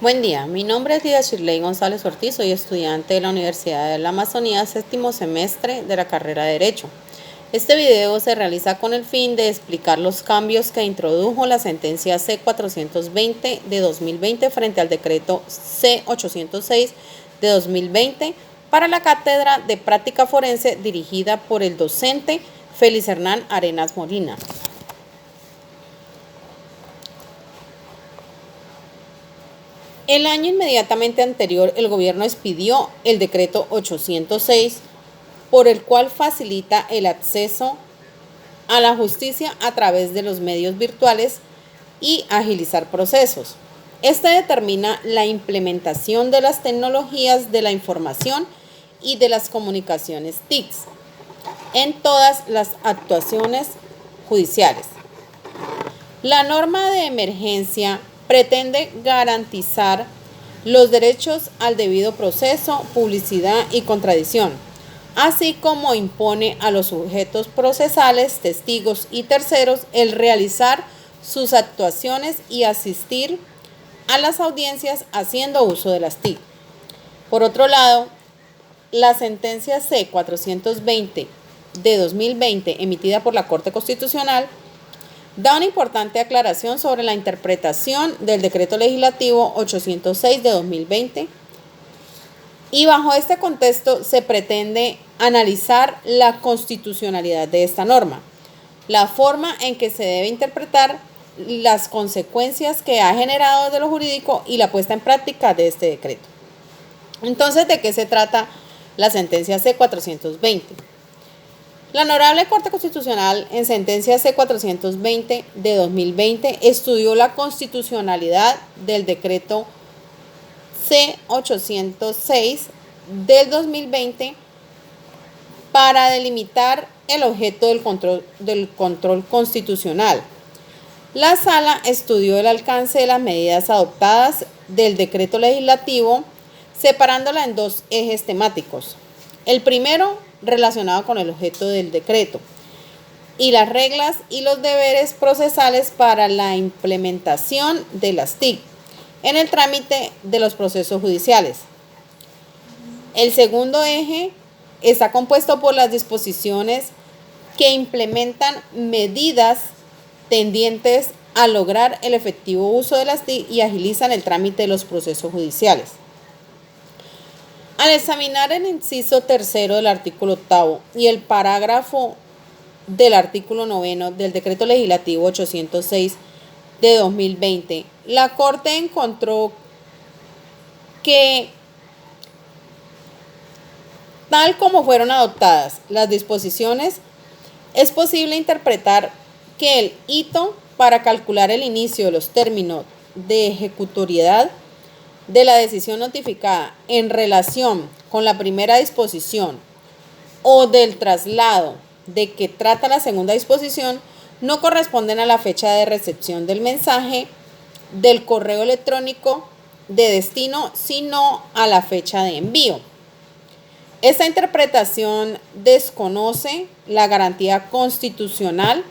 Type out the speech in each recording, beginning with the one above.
Buen día, mi nombre es Lidia Shirley González Ortiz, soy estudiante de la Universidad de la Amazonía, séptimo semestre de la carrera de Derecho. Este video se realiza con el fin de explicar los cambios que introdujo la sentencia C-420 de 2020 frente al decreto C-806 de 2020 para la cátedra de práctica forense dirigida por el docente Félix Hernán Arenas Molina. El año inmediatamente anterior, el gobierno expidió el decreto 806, por el cual facilita el acceso a la justicia a través de los medios virtuales y agilizar procesos. Este determina la implementación de las tecnologías de la información y de las comunicaciones TICs en todas las actuaciones judiciales. La norma de emergencia pretende garantizar los derechos al debido proceso, publicidad y contradicción, así como impone a los sujetos procesales, testigos y terceros el realizar sus actuaciones y asistir a las audiencias haciendo uso de las TIC. Por otro lado, la sentencia C-420 de 2020, emitida por la Corte Constitucional, da una importante aclaración sobre la interpretación del Decreto Legislativo 806 de 2020 y bajo este contexto se pretende analizar la constitucionalidad de esta norma, la forma en que se debe interpretar, las consecuencias que ha generado desde lo jurídico y la puesta en práctica de este decreto. Entonces, ¿de qué se trata la sentencia C-420? La Honorable Corte Constitucional, en sentencia C-420 de 2020, estudió la constitucionalidad del decreto C-806 del 2020 para delimitar el objeto del control constitucional. La Sala estudió el alcance de las medidas adoptadas del decreto legislativo, separándola en dos ejes temáticos. El primero, relacionado con el objeto del decreto, y las reglas y los deberes procesales para la implementación de las TIC en el trámite de los procesos judiciales. El segundo eje está compuesto por las disposiciones que implementan medidas tendientes a lograr el efectivo uso de las TIC y agilizan el trámite de los procesos judiciales. Al examinar el inciso tercero del artículo octavo y el parágrafo del artículo noveno del Decreto Legislativo 806 de 2020, la Corte encontró que, tal como fueron adoptadas las disposiciones, es posible interpretar que el hito para calcular el inicio de los términos de ejecutoriedad de la decisión notificada en relación con la primera disposición o del traslado de que trata la segunda disposición no corresponden a la fecha de recepción del mensaje del correo electrónico de destino, sino a la fecha de envío. Esta interpretación desconoce la garantía constitucional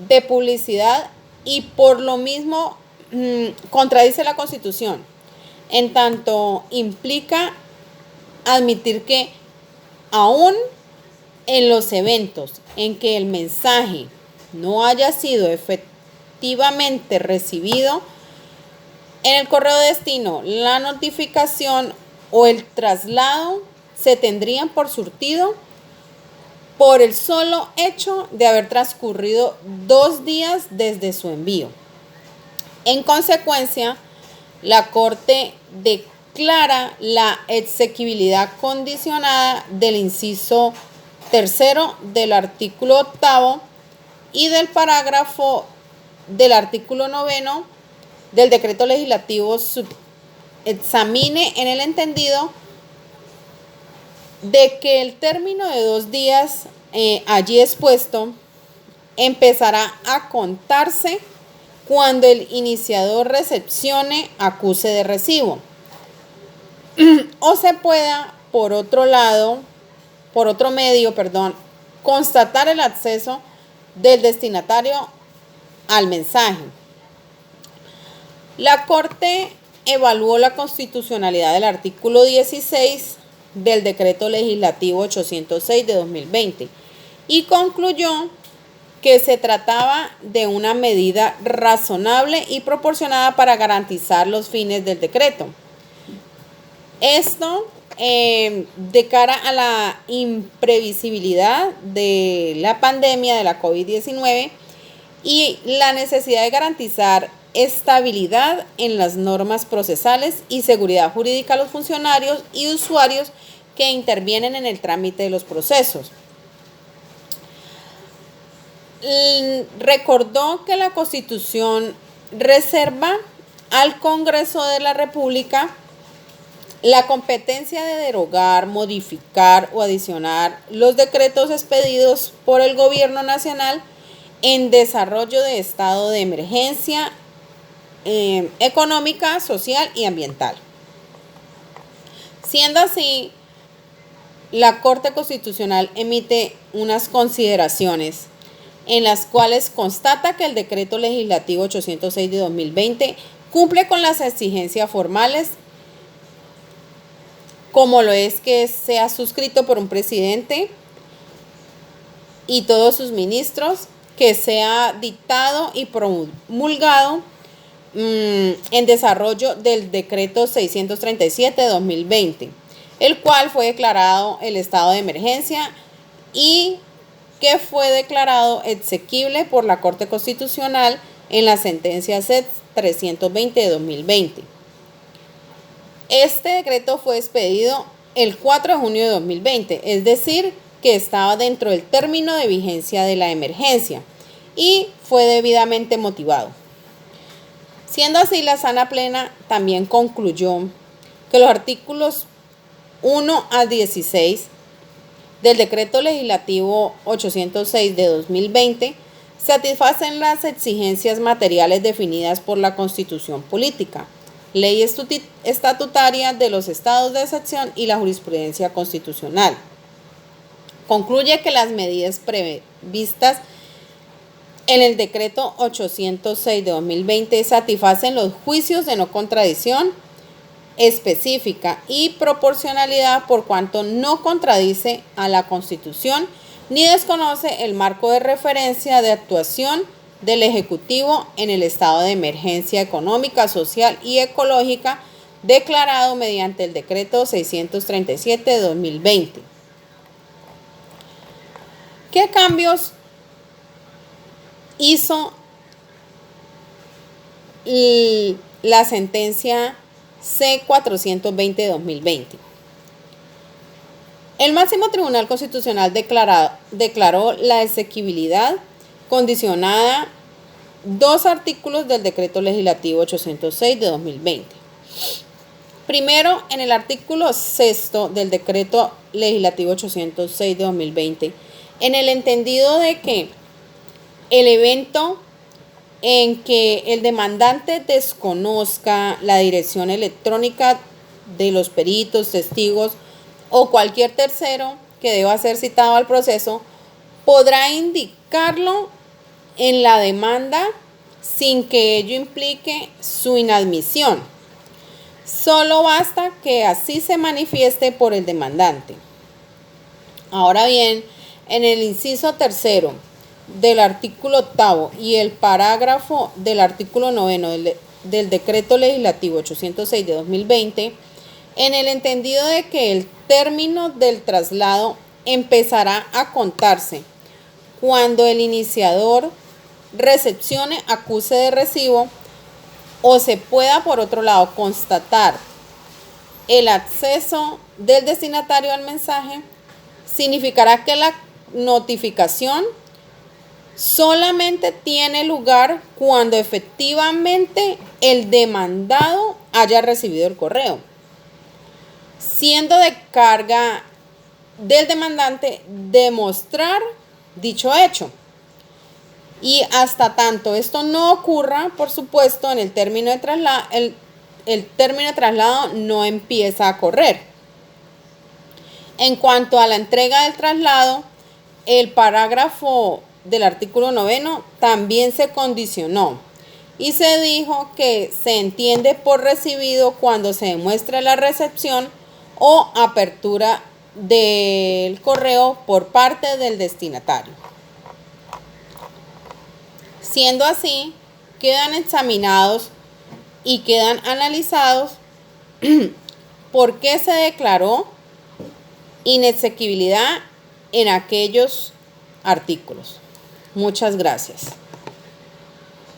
de publicidad y por lo mismo contradice la Constitución, en tanto implica admitir que aún en los eventos en que el mensaje no haya sido efectivamente recibido en el correo de destino, la notificación o el traslado se tendrían por surtido por el solo hecho de haber transcurrido 2 días desde su envío. En consecuencia, la Corte declara la exequibilidad condicionada del inciso tercero del artículo octavo y del parágrafo del artículo noveno del decreto legislativo examine en el entendido de que el término de 2 días allí expuesto empezará a contarse cuando el iniciador recepcione acuse de recibo o se pueda, por otro medio, constatar el acceso del destinatario al mensaje. La Corte evaluó la constitucionalidad del artículo 16 del Decreto Legislativo 806 de 2020 y concluyó que se trataba de una medida razonable y proporcionada para garantizar los fines del decreto. Esto de cara a la imprevisibilidad de la pandemia de la COVID-19 y la necesidad de garantizar estabilidad en las normas procesales y seguridad jurídica a los funcionarios y usuarios que intervienen en el trámite de los procesos. Recordó que la Constitución reserva al Congreso de la República la competencia de derogar, modificar o adicionar los decretos expedidos por el Gobierno Nacional en desarrollo de estado de emergencia económica, social y ambiental. Siendo así, la Corte Constitucional emite unas consideraciones en las cuales constata que el Decreto Legislativo 806 de 2020 cumple con las exigencias formales, como lo es que sea suscrito por un presidente y todos sus ministros, que sea dictado y promulgado en desarrollo del Decreto 637 de 2020, el cual fue declarado el estado de emergencia y que fue declarado exequible por la Corte Constitucional en la sentencia C 320 de 2020. Este decreto fue expedido el 4 de junio de 2020, es decir, que estaba dentro del término de vigencia de la emergencia y fue debidamente motivado. Siendo así, la Sala Plena también concluyó que los artículos 1 al 16 del Decreto Legislativo 806 de 2020 satisfacen las exigencias materiales definidas por la Constitución Política, Ley Estatutaria de los Estados de excepción y la jurisprudencia constitucional. Concluye que las medidas previstas en el Decreto 806 de 2020 satisfacen los juicios de no contradicción específica y proporcionalidad por cuanto no contradice a la Constitución ni desconoce el marco de referencia de actuación del Ejecutivo en el estado de emergencia económica, social y ecológica declarado mediante el Decreto 637 de 2020. ¿Qué cambios hizo la sentencia C-420 de 2020? El máximo Tribunal Constitucional declaró la exequibilidad condicionada dos artículos del Decreto Legislativo 806 de 2020. Primero, en el artículo 6 del Decreto Legislativo 806 de 2020, en el entendido de que el evento en que el demandante desconozca la dirección electrónica de los peritos, testigos o cualquier tercero que deba ser citado al proceso, podrá indicarlo en la demanda sin que ello implique su inadmisión. Solo basta que así se manifieste por el demandante. Ahora bien, en el inciso tercero del artículo 8 y el parágrafo del artículo 9 del Decreto Legislativo 806 de 2020, en el entendido de que el término del traslado empezará a contarse cuando el iniciador recepcione acuse de recibo o se pueda, por otro lado, constatar el acceso del destinatario al mensaje, significará que la notificación solamente tiene lugar cuando efectivamente el demandado haya recibido el correo, siendo de carga del demandante demostrar dicho hecho. Y hasta tanto esto no ocurra, por supuesto, en el término de traslado, el término de traslado no empieza a correr. En cuanto a la entrega del traslado, el parágrafo del artículo 9 también se condicionó y se dijo que se entiende por recibido cuando se demuestra la recepción o apertura del correo por parte del destinatario. Siendo así, quedan examinados y quedan analizados por qué se declaró inexequibilidad en aquellos artículos. Muchas gracias.